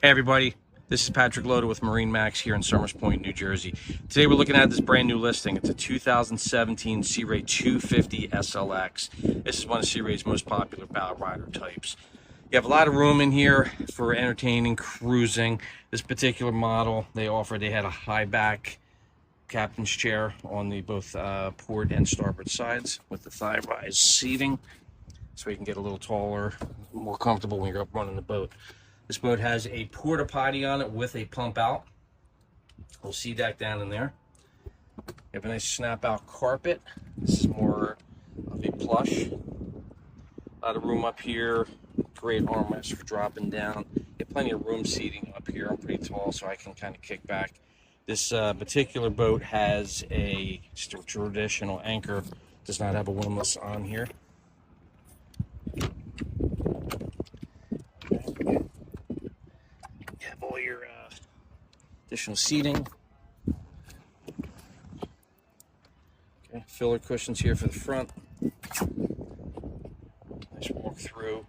Hey everybody, this is Patrick Loda with MarineMax here in Somers Point, New Jersey. Today we're looking at this brand new listing. It's a 2017 Sea Ray 250 SLX. This is one of Sea Ray's most popular bow rider types. You have a lot of room in here for entertaining, cruising. This particular model they had a high back captain's chair on the both port and starboard sides with the thigh rise seating, so you can get a little taller, more comfortable when you're up running the boat. This boat has a porta potty on it with a pump out. We'll see that down in there. You have a nice snap out carpet. This is more of a plush. A lot of room up here. Great armrest for dropping down. You have plenty of room seating up here. I'm pretty tall, so I can kind of kick back. This particular boat has just a traditional anchor. Does not have a windlass on here. All your additional seating. Okay, filler cushions here for the front. Nice walk through.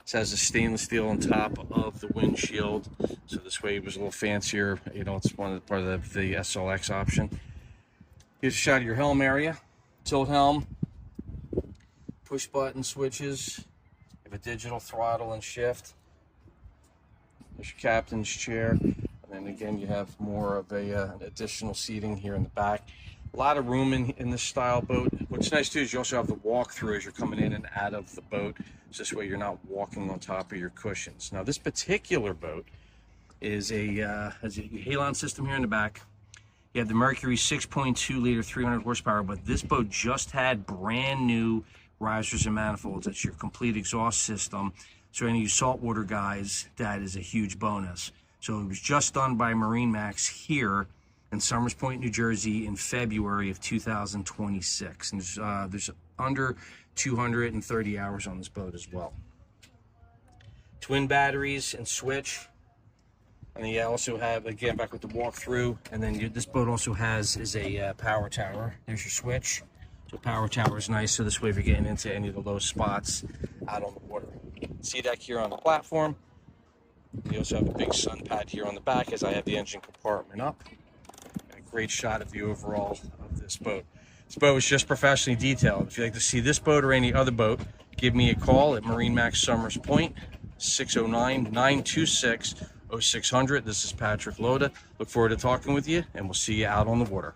This has a stainless steel on top of the windshield, so this way it was a little fancier. You know, it's part of the SLX option. Here's a shot of your helm area. Tilt helm, push button switches. You have a digital throttle and shift. There's your captain's chair, and then again you have more of an additional seating here in the back. A lot of room in this style boat. What's nice too is you also have the walk-through as you're coming in and out of the boat, so this way you're not walking on top of your cushions. Now this particular boat is has a halon system here in the back. You have the Mercury 6.2 liter 300 horsepower, but this boat just had brand new risers and manifolds. That's your complete exhaust system. So any of you saltwater guys, that is a huge bonus. So it was just done by MarineMax here in Somers Point, New Jersey in February of 2026. And there's under 230 hours on this boat as well. Twin batteries and switch. And then you also have, again, back with the walkthrough. And then this boat also has a power tower. There's your switch. So power tower is nice, so this way if you're getting into any of the low spots out on the water. See deck here on the platform. You also have a big sun pad here on the back as I have the engine compartment up. And a great shot of the overall of this boat. This boat was just professionally detailed. If you'd like to see this boat or any other boat, give me a call at MarineMax Somers Point, 609-926-0600. This is Patrick Loda. Look forward to talking with you, and we'll see you out on the water.